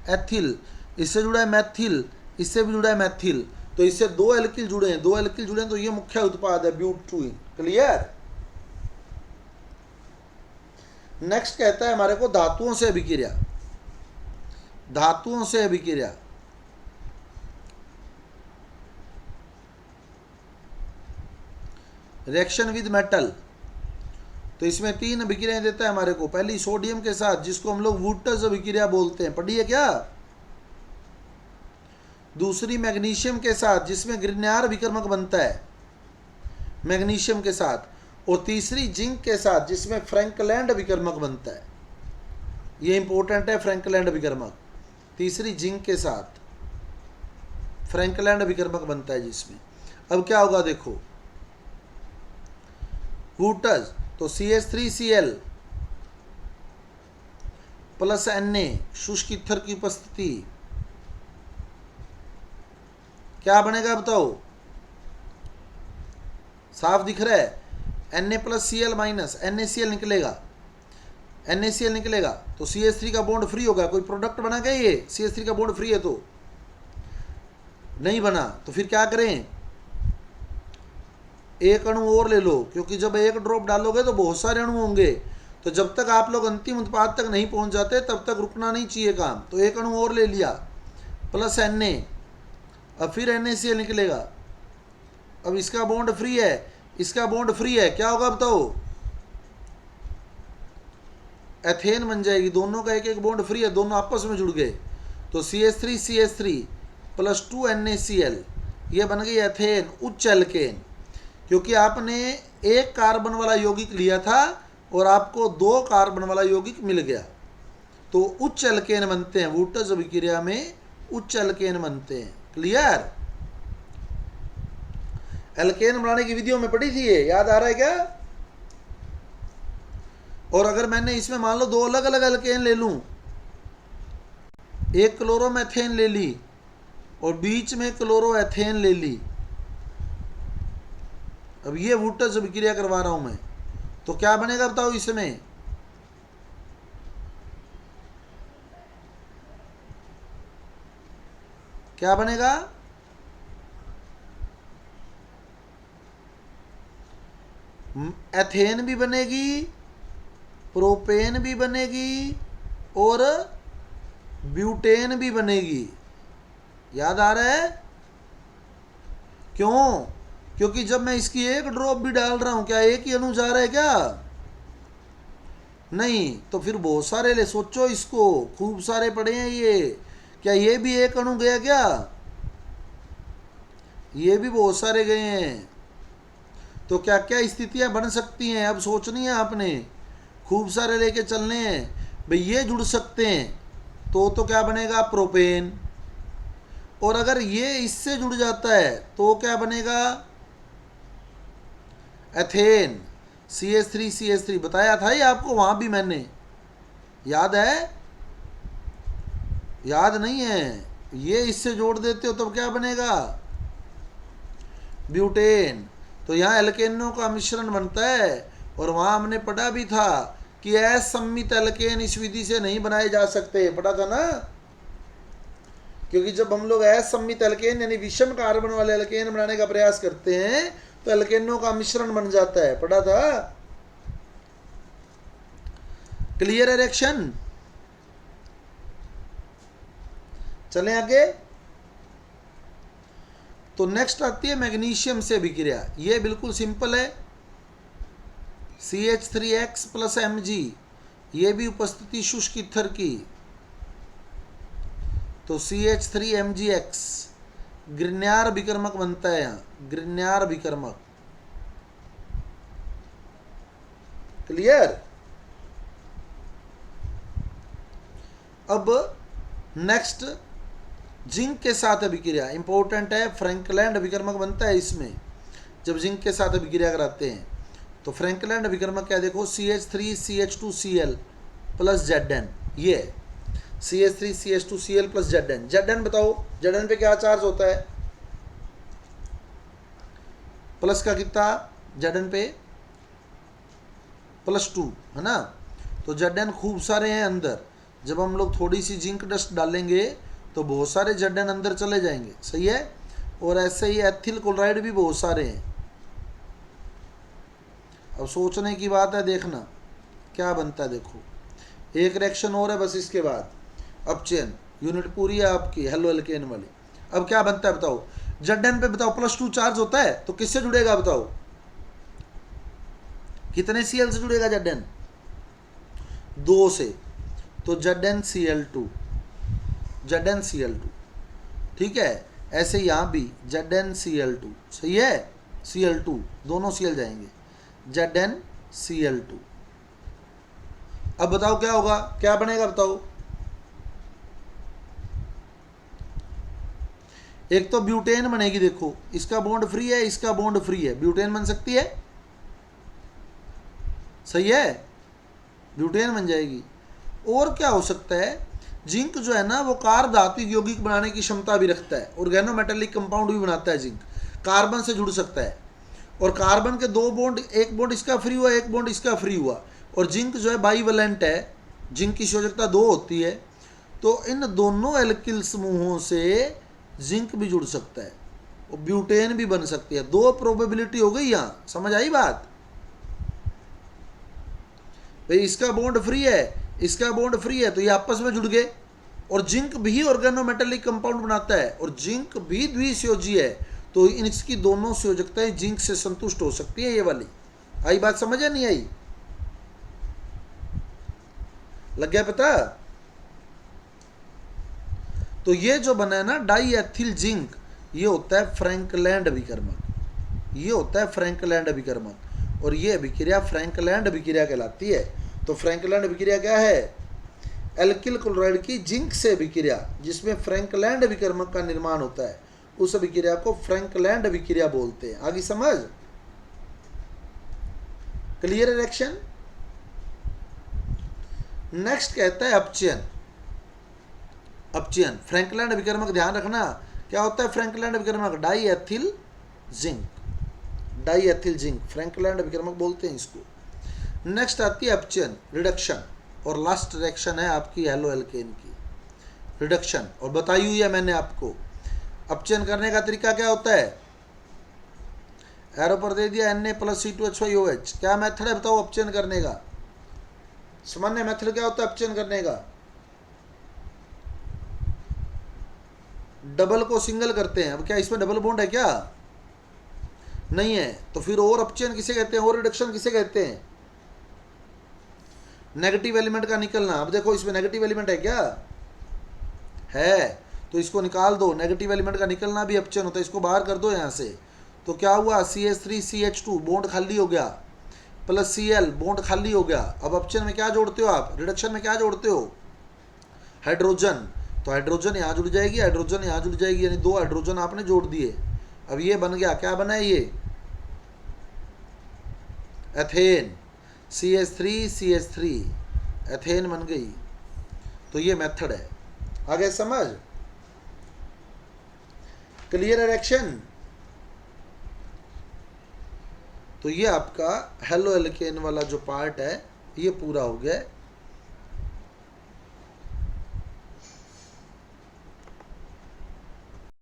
एथिल, इससे जुड़ा है मैथिल, इससे भी जुड़ा है मैथिल। तो इससे 2 एल्किल जुड़े हैं, 2 एल्किल जुड़े हैं, तो ये मुख्य उत्पाद है ब्यूट-2इन। क्लियर? नेक्स्ट कहता है हमारे को धातुओं से अभिक्रिया। धातुओं से अभिक्रिया, रिएक्शन विद मेटल। तो इसमें 3 अभिक्रियाएं देता है हमारे को। पहली सोडियम के साथ, जिसको हम लोग वुटर्स अभिक्रिया बोलते हैं, पढ़ी है क्या? दूसरी मैग्नीशियम के साथ, जिसमें ग्रिग्नार्ड विकर्मक बनता है मैग्नीशियम के साथ। और तीसरी जिंक के साथ, जिसमें फ्रैंकलैंड विकर्मक बनता है। ये इंपॉर्टेंट है, फ्रैंकलैंड विकर्मक। तीसरी जिंक के साथ फ्रैंकलैंड विकर्मक बनता है जिसमें। अब क्या होगा देखो, वुटर्स, तो CH3Cl प्लस Na, शुष्क ईथर की उपस्थिति, क्या बनेगा बताओ? साफ दिख रहा है? Na plus Cl minus NaCl निकलेगा, NaCl निकलेगा, तो CH3 का बॉन्ड फ्री होगा। कोई प्रोडक्ट बना क्या? ये CH3 का बॉन्ड फ्री है तो नहीं बना। तो फिर क्या करें? एक अणु और ले लो, क्योंकि जब एक ड्रॉप डालोगे तो बहुत सारे अणु होंगे। तो जब तक आप लोग अंतिम उत्पाद तक नहीं पहुंच जाते तब तक रुकना नहीं चाहिए काम। तो एक अणु और ले लिया प्लस Na, अब फिर NaCl निकलेगा। अब इसका बॉन्ड फ्री है, इसका बॉन्ड फ्री है, क्या होगा बताओ? एथेन बन जाएगी। दोनों का एक एक बॉन्ड फ्री है, दोनों आपस में जुड़ गए। तो CH3CH3 प्लस 2 NaCl, ये बन गई एथेन, उच्च एल्केन। क्योंकि आपने एक कार्बन वाला यौगिक लिया था और आपको 2 कार्बन वाला यौगिक मिल गया, तो उच्च एल्केन बनते हैं। वुटर्स अभिक्रिया में उच्च एल्केन बनते हैं। क्लियर? एल्केन बनाने की विधियों में पढ़ी थी ये, याद आ रहा है क्या? और अगर मैंने इसमें मान लो 2 अलग अलग एल्केन ले लूं, एक क्लोरोमेथेन ले ली और बीच में क्लोरोएथेन ले ली, अब ये वुटर्स अभिक्रिया करवा रहा हूं मैं, तो क्या बनेगा बताओ इसमें? क्या बनेगा? एथेन भी बनेगी, प्रोपेन भी बनेगी और ब्यूटेन भी बनेगी। याद आ रहा है? क्यों? क्योंकि जब मैं इसकी एक ड्रॉप भी डाल रहा हूं, क्या एक ही अणु जा रहा है क्या? नहीं, तो फिर बहुत सारे ले। सोचो इसको, खूब सारे पड़े हैं ये, क्या ये भी एक अणु गया क्या? ये भी बहुत सारे गए हैं। तो क्या क्या स्थितियां बन सकती हैं, अब सोचनी है आपने, खूब सारे लेके चलने हैं भाई। ये जुड़ सकते हैं तो क्या बनेगा, प्रोपेन। और अगर ये इससे जुड़ जाता है तो क्या बनेगा, एथेन, CH3 बताया था ये आपको वहां भी मैंने, याद है, याद नहीं है, ये इससे जोड़ देते हो तब क्या बनेगा, ब्यूटेन। तो यहाँ एल्केनों का मिश्रण बनता है। और वहां हमने पढ़ा भी था कि असम्मित एल्केन इस विधि से नहीं बनाए जा सकते, पढ़ा था ना, क्योंकि जब हम लोग असम्मित एल्केन यानी विषम कार्बन वाले एल्केन बनाने का प्रयास करते हैं तो एल्केनों का मिश्रण बन जाता है, पढ़ा था। क्लियर है रिएक्शन। चलें आगे। तो नेक्स्ट आती है मैग्नीशियम से अभिक्रिया। ये बिल्कुल सिंपल है, CH3X प्लस Mg, ये भी उपस्थिति शुष्क ईथर की। तो CH3MgX ग्रिग्नार विकर्मक बनता है यहाँ, ग्रिग्नार विकर्मक। क्लियर। अब नेक्स्ट जिंक के साथ अभिक्रिया इंपॉर्टेंट है, फ्रैंकलैंड विकर्मक बनता है इसमें जब जिंक के साथ अभिक्रिया कराते हैं। तो फ्रैंकलैंड विकर्मक क्या, देखो CH3CH2Cl प्लस Zn, ये CH3CH2Cl प्लस Zn। Zn बताओ, Zn पे क्या चार्ज होता है, प्लस का कितना, Zn पे +2 है ना। तो Zn खूब सारे हैं अंदर, जब हम लोग थोड़ी सी जिंक डस्ट डालेंगे तो बहुत सारे Zn अंदर चले जाएंगे, सही है। और ऐसे ही एथिल क्लोराइड भी बहुत सारे हैं। अब सोचने की बात है, देखना क्या बनता है। देखो एक रिएक्शन और है बस, इसके बाद अपचयन, यूनिट पूरी है आपकी हेलो एल्केन वाली। अब क्या बनता है बताओ, Zn पे बताओ +2 चार्ज होता है तो किससे जुड़ेगा बताओ, कितने Cl से जुड़ेगा Zn, 2 से। तो ZnCl2, ZnCl2, ठीक है। ऐसे यहाँ भी ZnCl2, सही है, Cl2 दोनों Cl जाएंगे, ZnCl2। अब बताओ क्या होगा, क्या बनेगा बताओ। एक तो ब्यूटेन बनेगी, देखो इसका बॉन्ड फ्री है, इसका बॉन्ड फ्री है, ब्यूटेन बन सकती है, सही है, ब्यूटेन बन जाएगी। और क्या हो सकता है, जिंक जो है ना वो कार्ब धातु यौगिक बनाने की क्षमता भी रखता है, ऑर्गेनोमेटेलिक कंपाउंड भी बनाता है जिंक, कार्बन से जुड़ सकता है। और कार्बन के 2 बॉन्ड, एक बॉन्ड इसका फ्री हुआ, एक बॉन्ड इसका फ्री हुआ। और जिंक जो है बाईवेलेंट है, जिंक की संयोजकता 2 होती है। तो इन दोनों एल्किल समूहों से जिंक भी जुड़ सकता है और ब्यूटेन भी बन सकती है। 2 प्रोबेबिलिटी हो गई यहाँ, समझ आई बात भाई। इसका बॉन्ड फ्री है, इसका बॉन्ड फ्री है, तो ये आपस में जुड़ गए। और जिंक भी ऑर्गेनोमेटेलिक कंपाउंड बनाता है और जिंक भी द्विसंयोजी है, तो इसकी दोनों संयोजकताएं जिंक से संतुष्ट हो सकती है, ये वाली। आई बात समझ या नहीं आई, लग गया पता। तो ये जो बना है ना डाई एथिल जिंक, ये होता है फ्रैंकलैंड विकर्मक, ये होता है फ्रैंकलैंड विकर्मक। और ये अभिक्रिया फ्रैंकलैंड अभिक्रिया कहलाती है। तो फ्रैंकलैंड अभिक्रिया क्या है, एल्किल क्लोराइड की जिंक से अभिक्रिया जिसमें फ्रैंकलैंड विकर्मक का निर्माण होता है, उस अभिक्रिया को फ्रैंकलैंड अभिक्रिया बोलते हैं। आगे समझ, क्लियर रिएक्शन। नेक्स्ट कहता है अपचयन। अपचयन फ्रैंकलैंड विकर्मक, ध्यान रखना क्या होता है फ्रैंकलैंड विकर्मक, diethyl zinc, diethyl zinc Frankland विकर्मक बोलते हैं इसको। नेक्स्ट आती है अपचयन, रिडक्शन। और लास्ट रिएक्शन है आपकी हेलो एल्केन की, रिडक्शन। और बताई हुई है मैंने आपको। अपचयन करने का तरीका क्या होता है, एरो पर दे दिया Na+C2H5OH। क्या मेथड है बताओ अपचयन करने का, सामान्य मेथड क्या होता है अपचयन करने का, डबल को सिंगल करते हैं। अब क्या इसमें डबल बॉन्ड है क्या, नहीं है, तो फिर और अपचयन किसे कहते हैं, और रिडक्शन किसे कहते हैं, नेगेटिव एलिमेंट का निकलना। अब देखो इसमें नेगेटिव एलिमेंट है क्या, है, तो इसको निकाल दो, नेगेटिव एलिमेंट का निकलना भी अपचयन होता है, इसको बाहर कर दो यहाँ से। तो क्या हुआ, CH3CH2 बॉन्ड खाली हो गया, प्लस Cl बॉन्ड खाली हो गया। अब ऑप्शन में क्या जोड़ते हो आप, रिडक्शन में क्या जोड़ते हो, हाइड्रोजन। तो हाइड्रोजन यहाँ जुड़ जाएगी, हाइड्रोजन यहाँ जुड़ जाएगी, यानी 2 हाइड्रोजन आपने जोड़ दिए। अब ये बन गया, क्या बना है ये, एथेन, CH3CH3 एथेन बन गई। तो ये मेथड है, आगे समझ, क्लियर है रिएक्शन। तो ये आपका हेलो एल्केन वाला जो पार्ट है ये पूरा हो गया।